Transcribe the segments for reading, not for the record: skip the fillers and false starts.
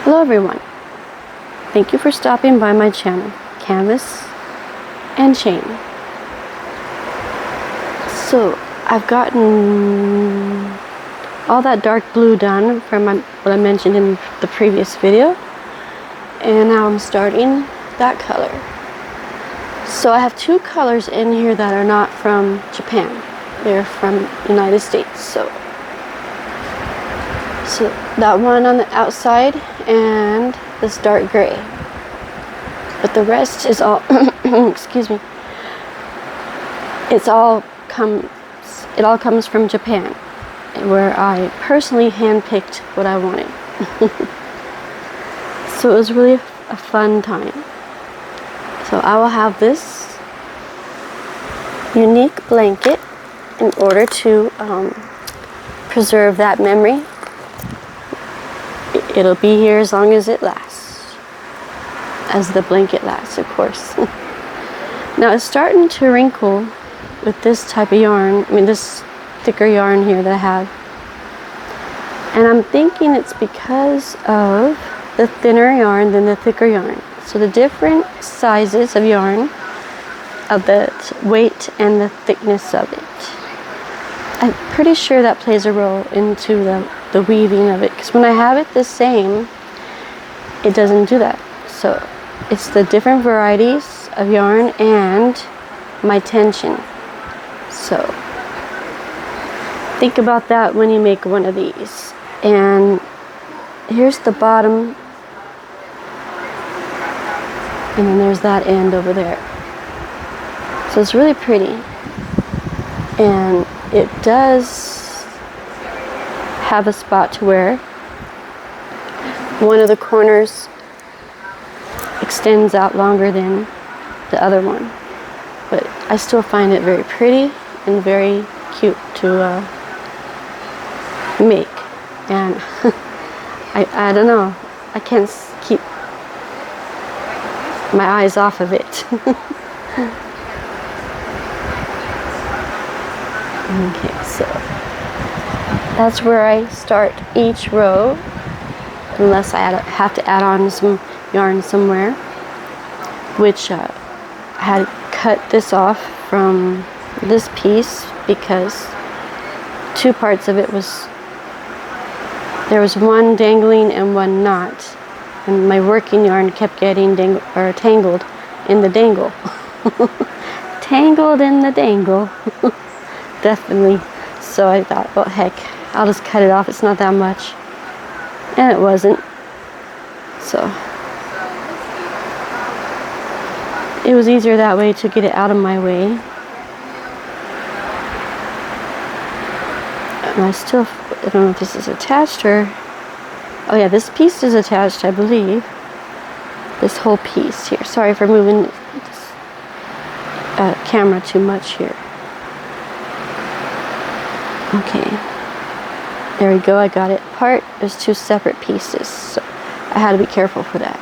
Hello everyone, thank you for stopping by my channel, Canvas and Chain. So I've gotten all that dark blue done from what I mentioned in the previous video, and now I'm starting that color. So I have two colors in here that are not from Japan, they're from United States. So that one on the outside and this dark gray, but the rest is all excuse me, it all comes from Japan, where I personally handpicked what I wanted. So it was really a fun time. So I will have this unique blanket in order to preserve that memory. It'll be here as long as it lasts, as the blanket lasts, of course. Now it's starting to wrinkle with this type of yarn, this thicker yarn here that I have. And I'm thinking it's because of the thinner yarn than the thicker yarn. So the different sizes of yarn, of the weight and the thickness of it. I'm pretty sure that plays a role into the weaving of it, because when I have it the same, it doesn't do that. So it's the different varieties of yarn and my tension. So think about that when you make one of these. And here's the bottom, and then there's that end over there. So it's really pretty, and it does have a spot to where one of the corners extends out longer than the other one, but I still find it very pretty and very cute to make. And I don't know, I can't keep my eyes off of it. Okay, so that's where I start each row, unless I have to add on some yarn somewhere, which I had cut this off from this piece because two parts of it there was one dangling and one not, and my working yarn kept getting tangled in the dangle. Tangled in the dangle. Definitely. So I thought, well, heck, I'll just cut it off. It's not that much. And it wasn't. So it was easier that way to get it out of my way. And I don't know if this is attached or... Oh yeah, this piece is attached, I believe. This whole piece here. Sorry for moving this camera too much here. Okay, there we go, I got it apart. There's two separate pieces, so I had to be careful for that.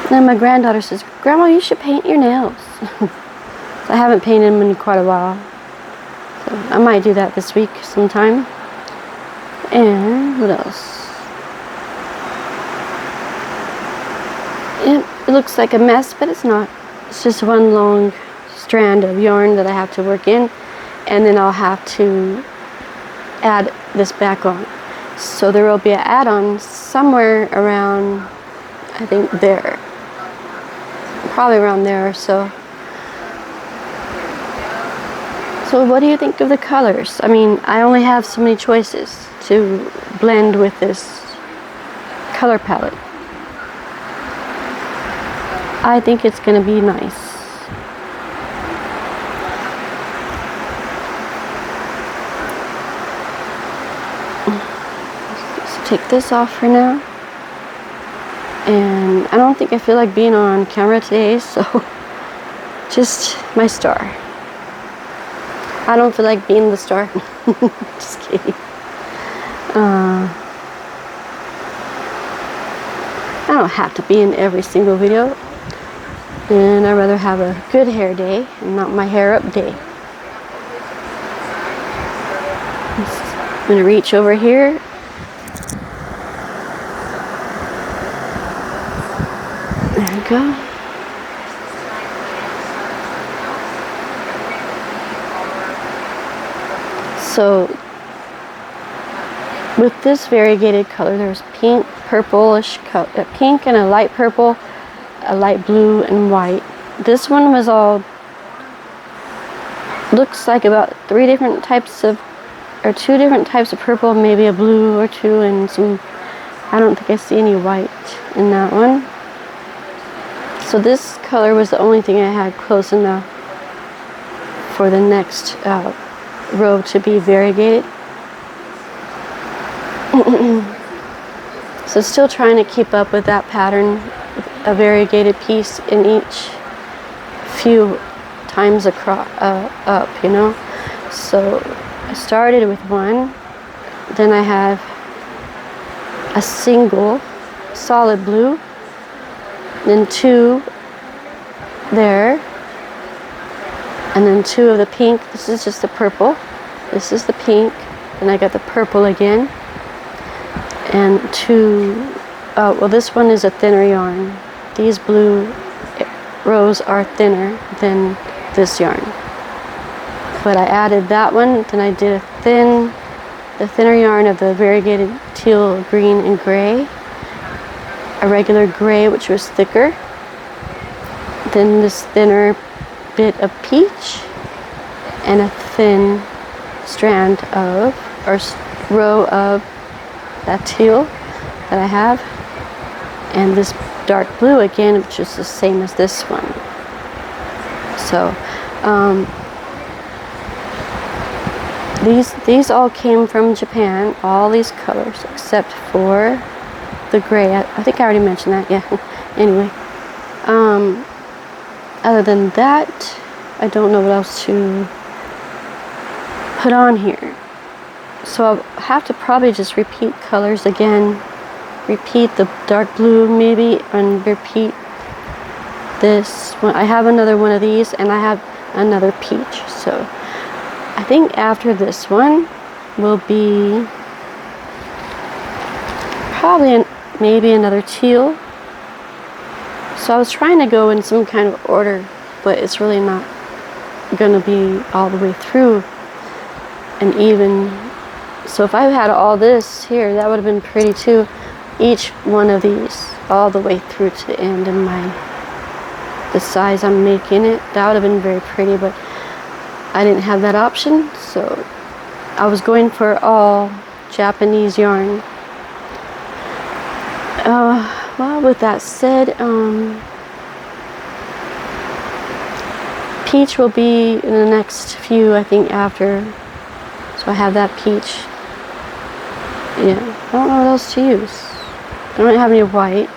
And then my granddaughter says, "Grandma, you should paint your nails." I haven't painted them in quite a while, so I might do that this week sometime. And what else? It looks like a mess, but it's not. It's just one long strand of yarn that I have to work in, and then I'll have to add this back on. So there will be an add-on somewhere around, I think there. Probably around there or so. So what do you think of the colors? I only have so many choices to blend with this color palette. I think it's going to be nice. Take this off for now, and I don't think I feel like being on camera today, so just my star. I don't feel like being the star. Just kidding. I don't have to be in every single video, and I'd rather have a good hair day and not my hair up day. I'm going to reach over here There we go. So with this variegated color, there's pink, purplish color, pink and a light purple, a light blue, and white. This one was all, looks like about 3 different types of, or 2 different types of purple, maybe a blue or 2, and some, I don't think I see any white in that one. So this color was the only thing I had close enough for the next row to be variegated. So still trying to keep up with that pattern, a variegated piece in each few times across, up, you know. So I started with 1, then I have a single solid blue, then 2 there, and then 2 of the pink. This is just the purple, this is the pink, and I got the purple again, and 2, well, this one is a thinner yarn. These blue rows are thinner than this yarn, but I added that one, then I did the thinner yarn of the variegated teal, green, and gray, a regular gray which was thicker, then this thinner bit of peach, and a thin strand of, or row of that teal that I have, and this dark blue again, which is the same as this one. So these all came from Japan, all these colors except for the gray. I think I already mentioned that, yeah. Anyway, other than that, I don't know what else to put on here. So I'll have to probably just repeat colors again, repeat the dark blue maybe, and repeat this one. I have another one of these, and I have another peach. So I think after this one will be probably maybe another teal. So I was trying to go in some kind of order, but it's really not going to be all the way through and even. So if I had all this here, that would have been pretty too. Each one of these all the way through to the end in the size I'm making it, that would have been very pretty, but I didn't have that option, so I was going for all Japanese yarn. Well, with that said, peach will be in the next few, I think, after. So I have that peach. Yeah, I don't know what else to use. I don't have any white.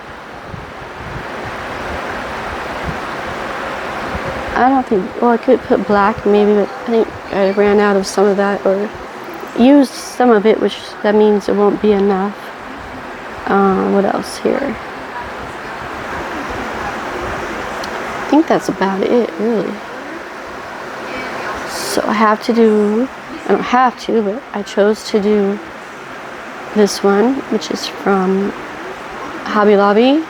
I don't think, well, I could put black maybe, but I think I ran out of some of that, or used some of it, which that means it won't be enough. What else here? I think that's about it, really. So I have to do, I don't have to, but I chose to do this one, which is from Hobby Lobby.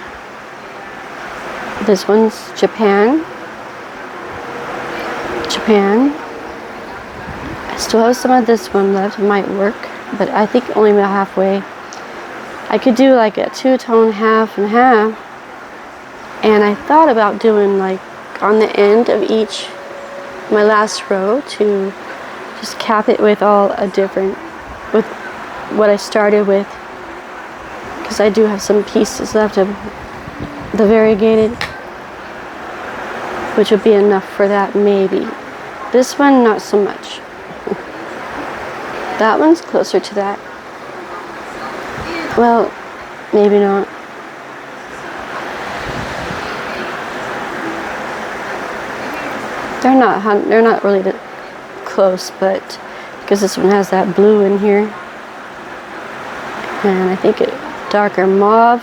This one's Japan. I still have some of this one left. It might work, but I think only about halfway. I could do like a 2-tone half and half, and I thought about doing like on the end of each, my last row, to just cap it with all a different, with what I started with, because I do have some pieces left of the variegated, which would be enough for that maybe. This one, not so much. That one's closer to that. Well, maybe not. They're not really close, but because this one has that blue in here, and I think it darker mauve.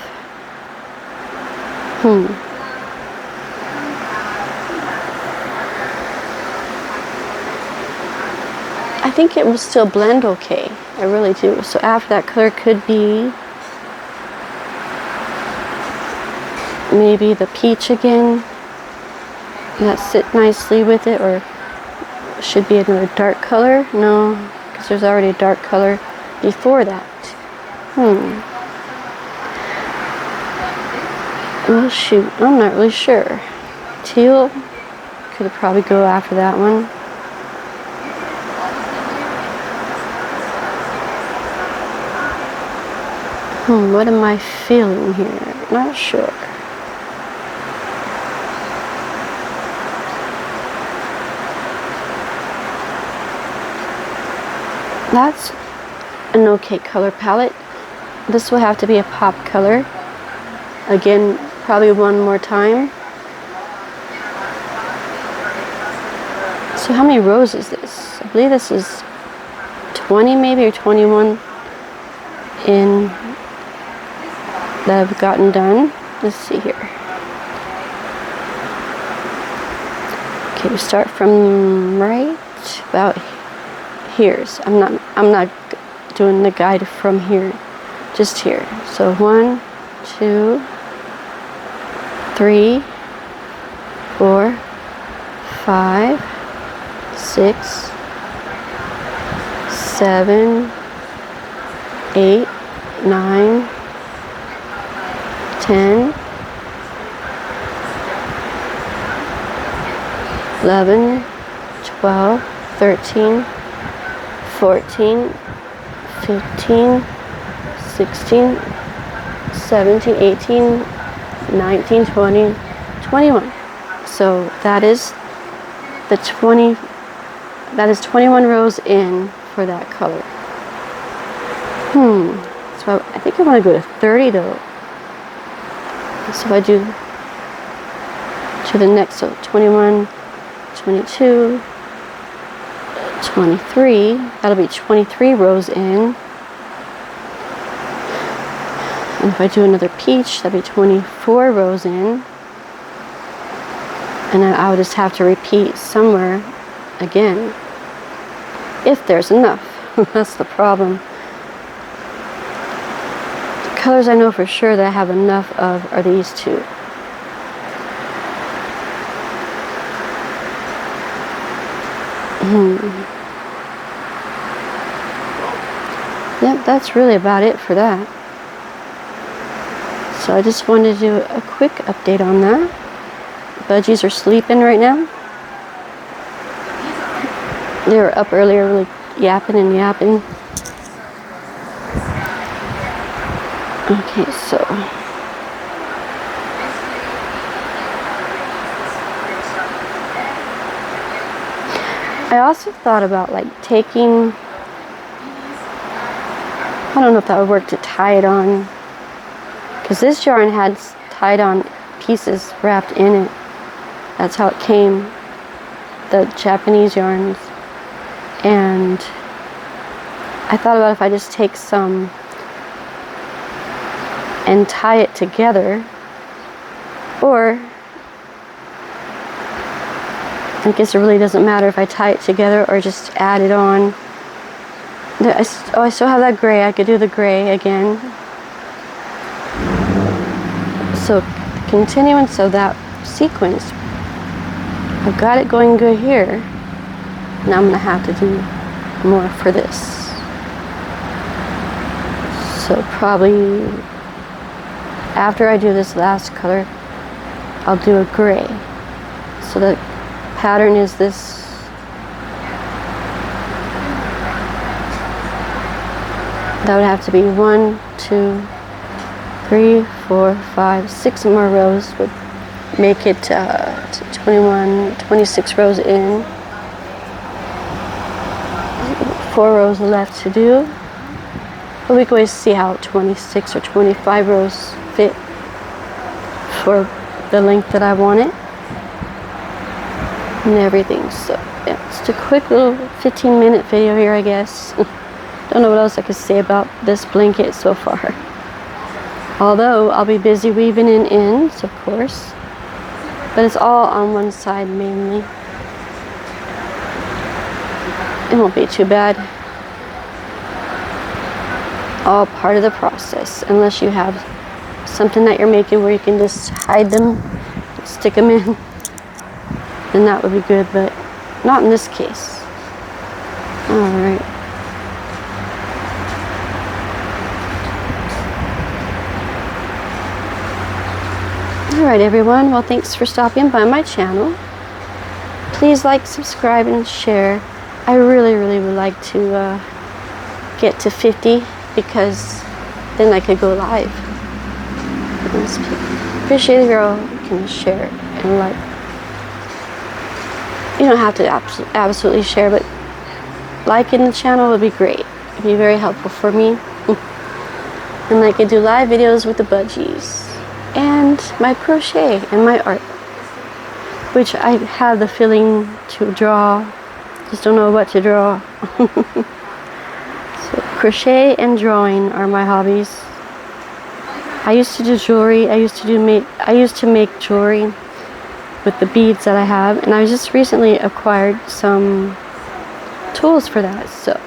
I think it will still blend okay. I really do. So after that color could be maybe the peach again. That sit nicely with it, or should be another dark color. No, because there's already a dark color before that. Well, shoot, I'm not really sure. Teal could probably go after that one. What am I feeling here? Not sure. That's an okay color palette. This will have to be a pop color. Again, probably one more time. So how many rows is this? I believe this is 20 maybe, or 21 in that I've gotten done. Let's see here. Okay, we start from right about here. So I'm not doing the guide from here, just here. So 1, 2, 3, 4, 5, 6, 7, 8, 9, 10, 11, 12, 13, 14, 15, 16, 17, 18, 19, 20, 21. So that is the 21 rows in for that color. So I think I want to go to 30 though. So if I do to the next, so 21, 22, 23, that'll be 23 rows in. And if I do another peach, that'll be 24 rows in. And then I would just have to repeat somewhere again, if there's enough. That's the problem. The colors I know for sure that I have enough of are these two. Yep, that's really about it for that. So I just wanted to do a quick update on that. Budgies are sleeping right now. They were up earlier, really yapping and yapping. Okay, so I also thought about like taking, I don't know if that would work to tie it on, because this yarn had tied on pieces wrapped in it. That's how it came, the Japanese yarns. And I thought about if I just take some and tie it together, or I guess it really doesn't matter if I tie it together or just add it on. I still have that gray. I could do the gray again. So the continuance of that sequence, I've got it going good here. Now I'm going to have to do more for this. So probably after I do this last color, I'll do a gray. So the pattern is this. That would have to be 1, 2, 3, 4, 5, 6 more rows would make it 21, 26 rows in. 4 rows left to do. But we can always see how 26 or 25 rows fit for the length that I want it. And everything. So yeah, just a quick little 15-minute video here, I guess. Don't know what else I could say about this blanket so far. Although I'll be busy weaving in ends, of course. But it's all on one side mainly. It won't be too bad. All part of the process, unless you have something that you're making where you can just hide them, stick them in, then that would be good, but not in this case. Alright. Alright everyone, well thanks for stopping by my channel. Please like, subscribe, and share. I really would like to get to 50 because then I could go live. Appreciate a girl can share and like. You don't have to absolutely share, but liking the channel would be great. It'd be very helpful for me. And I can do live videos with the budgies and my crochet and my art, which I have the feeling to draw, just don't know what to draw. So crochet and drawing are my hobbies. I used to do jewelry. I used to make jewelry with the beads that I have, and I just recently acquired some tools for that. So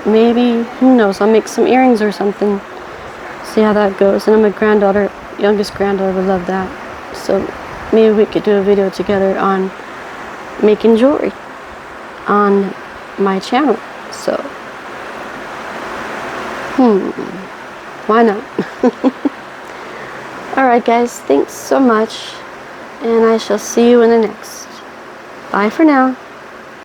maybe, who knows, I'll make some earrings or something. See how that goes. And I'm a youngest granddaughter would love that. So maybe we could do a video together on making jewelry on my channel. So why not? Alright guys, thanks so much, and I shall see you in the next. Bye for now.